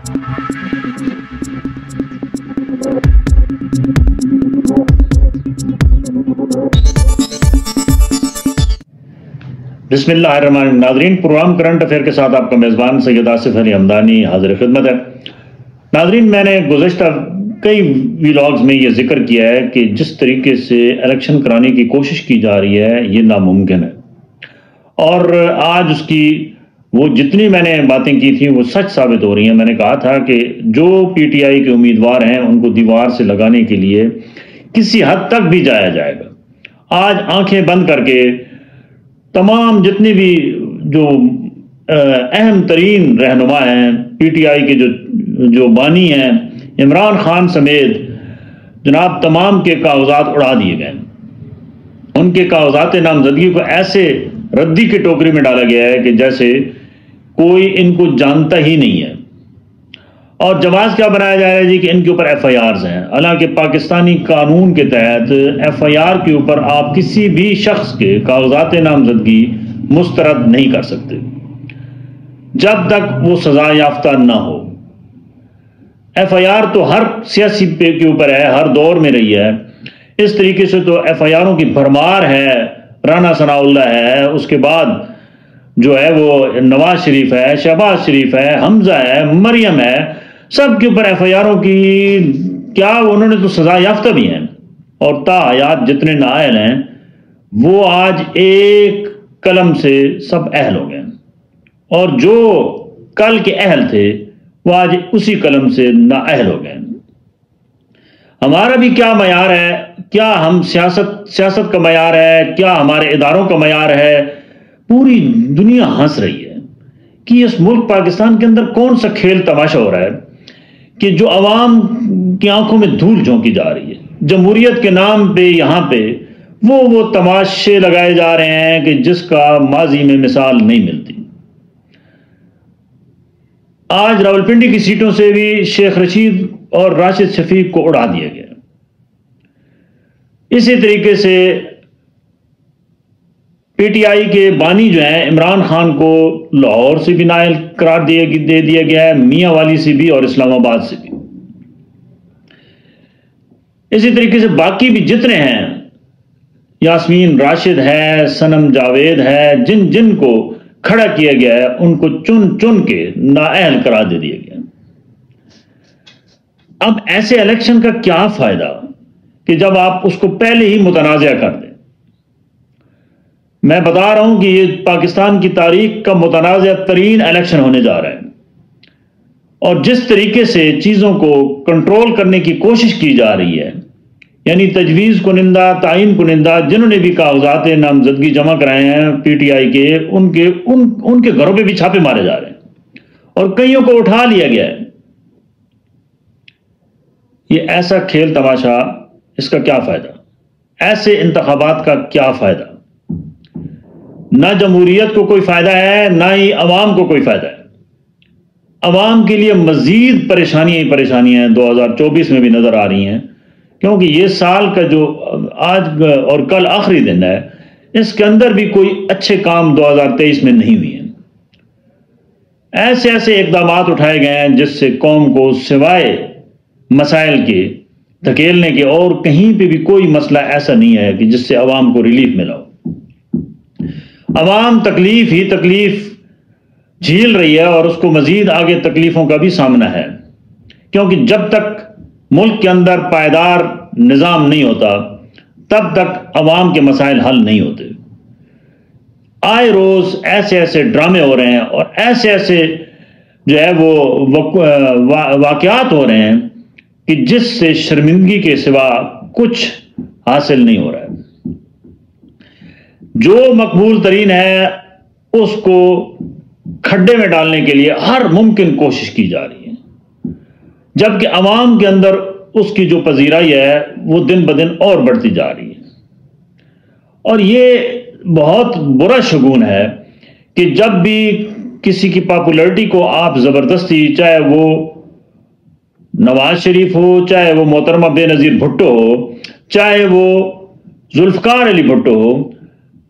बिस्मिल्लाहिर्रहमानिर्रहीम। नाज़रीन, programme current affair के साथ आपका मेज़बान सैयद आसिफ अली हमदानी हाजिर खिदमत है। नाज़रीन, मैंने गुज़श्ता कई व्लॉग्स में ये जिक्र किया है कि जिस तरीके से इलेक्शन कराने की कोशिश की जा रही है ये नामुमकिन है, और आज उसकी वो जितनी मैंने बातें की थी वो सच साबित हो रही हैं। मैंने कहा था कि जो PTI के उम्मीदवार हैं उनको दीवार से लगाने के लिए किसी हद तक भी जाया जाएगा। आज आंखें बंद करके तमाम जितने भी जो अहम तरीन रहनुमा हैं PTI के जो बानी हैं, इमरान खान समेत जनाब, तमाम के कागजात उड़ा दिए गए। उनके कागजात नामजदगी को ऐसे रद्दी की टोकरी में डाला गया है कि जैसे कोई इनको जानता ही नहीं है। और जवाब क्या बनाया जा रहा है जी कि इनके ऊपर FIRs हैं। हालांकि पाकिस्तानी कानून के तहत FIR के ऊपर आप किसी भी शख्स के कागजात नामजदगी मुस्तरद नहीं कर सकते जब तक वो सजा याफ्ता ना हो। FIR तो हर सियासी पे के ऊपर है, हर दौर में रही है। इस तरीके से तो FIRों की भरमार है। राना सनाउल्लाह है, उसके बाद जो है वो नवाज शरीफ है, शहबाज शरीफ है, हमजा है, मरियम है, सब के ऊपर FIRों की क्या, उन्होंने तो सजा याफ्ता भी हैं। और ताहयात जितने नाअहल हैं वो आज एक कलम से सब अहल हो गए, और जो कल के अहल थे वो आज उसी कलम से नाअहल हो गए। हमारा भी क्या मयार है? क्या हम सियासत का मयार है? क्या हमारे इदारों का मयार है? पूरी दुनिया हंस रही है कि इस मुल्क पाकिस्तान के अंदर कौन सा खेल तमाशा हो रहा है कि जो अवाम की आंखों में धूल झोंकी जा रही है। जमहूरियत के नाम पे यहाँ पे वो तमाशे लगाए जा रहे हैं कि जिसका माजी में मिसाल नहीं मिलती। आज रावलपिंडी की सीटों से भी शेख रशीद और राशिद शफीक को उड़ा दिया गया। इसी तरीके से PTI के बानी जो हैं इमरान खान को लाहौर से भी नाअहल करार दे दिया गया है, मियाँ वाली से भी और इस्लामाबाद से भी। इसी तरीके से बाकी भी जितने हैं, यास्मीन राशिद है, सनम जावेद है, जिन जिन को खड़ा किया गया है उनको चुन चुन के नाअहल करार दे दिया गया। अब ऐसे इलेक्शन का क्या फायदा कि जब आप उसको पहले ही मुतनाज़ा कर दें। मैं बता रहा हूं कि ये पाकिस्तान की तारीख का मुतनाज़ा तरीन इलेक्शन होने जा रहा है, और जिस तरीके से चीज़ों को कंट्रोल करने की कोशिश की जा रही है, यानी तजवीज़ कुनिंदा, तायीन कुनिंदा जिन्होंने भी कागजात नामजदगी जमा कराए हैं PTI के, उनके घरों पे भी छापे मारे जा रहे हैं और कईयों को उठा लिया गया है। ये ऐसा खेल तमाशा, इसका क्या फ़ायदा? ऐसे इंतखाबात का क्या फ़ायदा? ना जमहूरियत को कोई फ़ायदा है, ना ही अवाम को कोई फ़ायदा है। अवाम के लिए मज़ीद परेशानियाँ ही परेशानियाँ 2024 में भी नज़र आ रही हैं, क्योंकि ये साल का जो आज और कल आखिरी दिन है, इसके अंदर भी कोई अच्छे काम 2023 में नहीं हुए हैं। ऐसे ऐसे इक़दामात उठाए गए हैं जिससे कौम को सिवाय मसाइल के धकेलने के और कहीं पे भी कोई मसला ऐसा नहीं है कि जिससे अवाम को रिलीफ मिला हो। अवाम तकलीफ ही तकलीफ झेल रही है और उसको मजीद आगे तकलीफों का भी सामना है, क्योंकि जब तक मुल्क के अंदर पायदार निज़ाम नहीं होता तब तक अवाम के मसाइल हल नहीं होते। आए रोज़ ऐसे ऐसे ड्रामे हो रहे हैं और ऐसे ऐसे जो है वो वाक़यात हो रहे हैं कि जिससे शर्मिंदगी के सिवा कुछ हासिल नहीं हो रहा है। जो मकबूल तरीन है उसको खड्डे में डालने के लिए हर मुमकिन कोशिश की जा रही है, जबकि अवाम के अंदर उसकी जो पजीराई है वो दिन ब दिन और बढ़ती जा रही है। और ये बहुत बुरा शगुन है कि जब भी किसी की पॉपुलैरिटी को आप ज़बरदस्ती, चाहे वो नवाज शरीफ हो, चाहे वो मोहतरमा बेनज़ीर भुट्टो हो, चाहे वो जुल्फ़कार अली भुट्टो हो,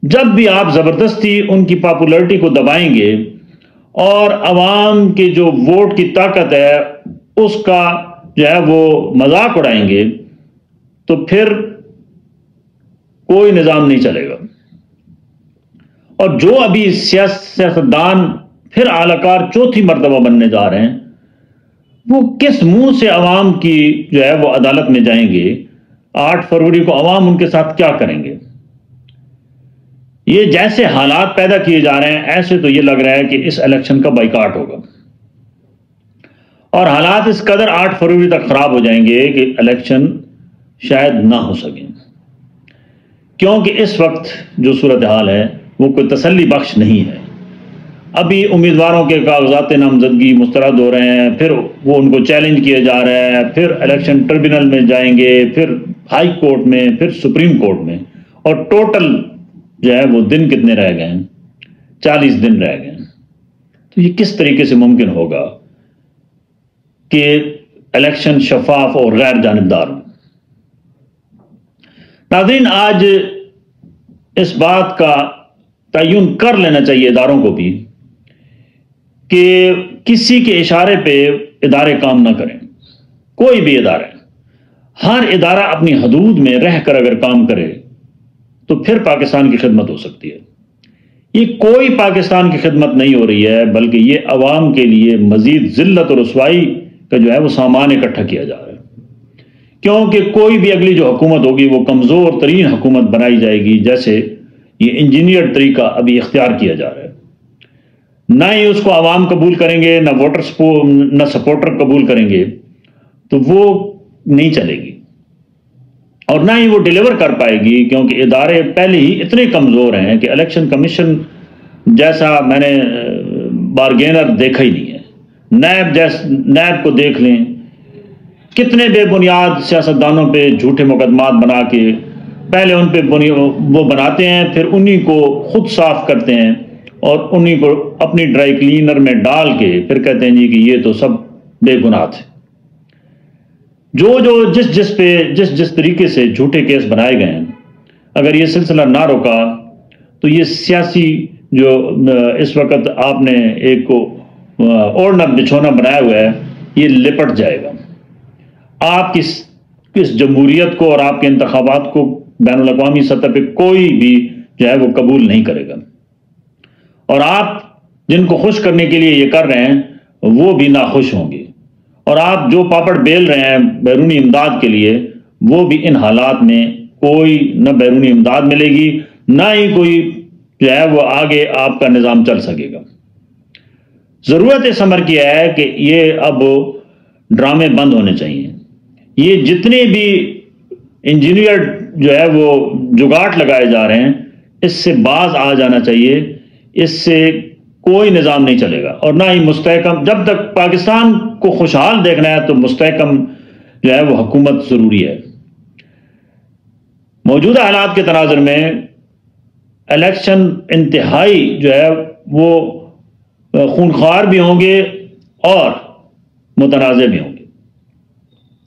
जब भी आप ज़बरदस्ती उनकी पॉपुलैरिटी को दबाएंगे اور عوام کے جو ووٹ کی طاقت ہے اس کا جو ہے وہ مذاق اڑائیں گے تو پھر کوئی نظام نہیں چلے گا۔ اور جو ابھی سیاستدان پھر اعلی کار چوتھی مرتبہ بننے جا رہے ہیں، وہ کس منہ سے عوام کی جو ہے وہ عدالت میں جائیں گے؟ 8 فروری کو عوام ان کے ساتھ کیا کریں گے؟ یہ جیسے حالات پیدا کیے جا رہے ہیں ایسے تو یہ لگ رہا ہے کہ اس الیکشن کا بائیکاٹ ہوگا، اور حالات اس قدر 8 فروری تک خراب ہو جائیں گے کہ الیکشن شاید نہ ہو سکیں، کیونکہ اس وقت جو صورتحال ہے وہ کوئی تسلی بخش نہیں ہے۔ ابھی امیدواروں کے کاغذات نامزدگی مسترد ہو رہے ہیں، پھر وہ ان کو چیلنج کیا جا رہا ہے، پھر الیکشن ٹریبونل میں جائیں گے، پھر ہائی کورٹ میں، پھر سپریم کورٹ میں، اور ٹوٹل جو ہے وہ دن کتنے رہ گئے ہیں؟ 40 دن رہ گئے ہیں۔ تو یہ کس طریقے سے ممکن ہوگا کہ الیکشن شفاف اور غیر جانبدار ہو؟ ناظرین، آج اس بات کا تعین کر لینا چاہیے اداروں کو بھی کہ کسی کے اشارے پہ ادارے کام نہ کریں، کوئی بھی ادارہ۔ ہر ادارہ اپنی حدود میں رہ کر اگر کام کرے تو پھر پاکستان کی خدمت ہو سکتی ہے۔ یہ کوئی پاکستان کی خدمت نہیں ہو رہی ہے، بلکہ یہ عوام کے لیے مزید ذلت اور رسوائی کا جو ہے وہ سامان اکٹھا کیا جا رہا ہے، کیونکہ کوئی بھی اگلی جو حکومت ہوگی وہ کمزور ترین حکومت بنائی جائے گی، جیسے یہ انجینئر طریقہ ابھی اختیار کیا جا رہا ہے۔ نہ ہی اس کو عوام قبول کریں گے، نہ سپورٹر قبول کریں گے، تو وہ نہیں چلے گی، اور نہ ہی وہ ڈیلیور کر پائے گی، کیونکہ ادارے پہلے ہی اتنے کمزور ہیں کہ الیکشن کمیشن جیسا میں نے بارگینر دیکھا ہی نہیں ہے۔ نیب کو دیکھ لیں، کتنے بے بنیاد سیاستدانوں پہ جھوٹے مقدمات بنا کے پہلے ان پہ وہ بناتے ہیں، پھر انہی کو خود صاف کرتے ہیں اور انہی کو اپنی ڈرائی کلینر میں ڈال کے پھر کہتے ہیں جی کہ یہ تو سب بے گناہ تھے۔ جس طریقے سے جھوٹے کیس بنائے گئے ہیں، اگر یہ سلسلہ نہ روکا تو یہ سیاسی جو اس وقت آپ نے ایک کو اوڑھنا بچھونا بنایا ہوا ہے، یہ لپٹ جائے گا۔ آپ کس جمہوریت کو اور آپ کے انتخابات کو بین الاقوامی سطح پہ کوئی بھی جو ہے وہ قبول نہیں کرے گا، اور آپ جن کو خوش کرنے کے لیے یہ کر رہے ہیں وہ بھی ناخوش ہوں گے، اور آپ جو پاپڑ بیل رہے ہیں بیرونی امداد کے لیے وہ بھی ان حالات میں کوئی نہ بیرونی امداد ملے گی، نہ ہی کوئی جو ہے وہ آگے آپ کا نظام چل سکے گا۔ ضرورت اس امر کی ہے کہ یہ اب ڈرامے بند ہونے چاہیے۔ یہ جتنے بھی انجینئر جو ہے وہ جگاٹ لگائے جا رہے ہیں، اس سے باز آ جانا چاہیے۔ اس سے کوئی نظام نہیں چلے گا، اور نہ ہی مستحکم، جب تک پاکستان کو خوشحال دیکھنا ہے تو مستحکم جو ہے وہ حکومت ضروری ہے۔ موجودہ حالات کے تناظر میں الیکشن انتہائی جو ہے وہ خونخوار بھی ہوں گے اور متنازع بھی ہوں گے،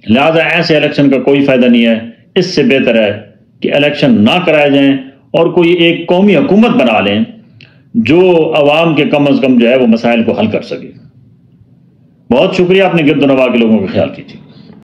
لہذا ایسے الیکشن کا کوئی فائدہ نہیں ہے۔ اس سے بہتر ہے کہ الیکشن نہ کرائے جائیں اور کوئی ایک قومی حکومت بنا لیں جو عوام کے کم از کم جو ہے وہ مسائل کو حل کر سکے۔ بہت شکریہ، اپنے گرد و نواح کے لوگوں کا خیال کیجیے۔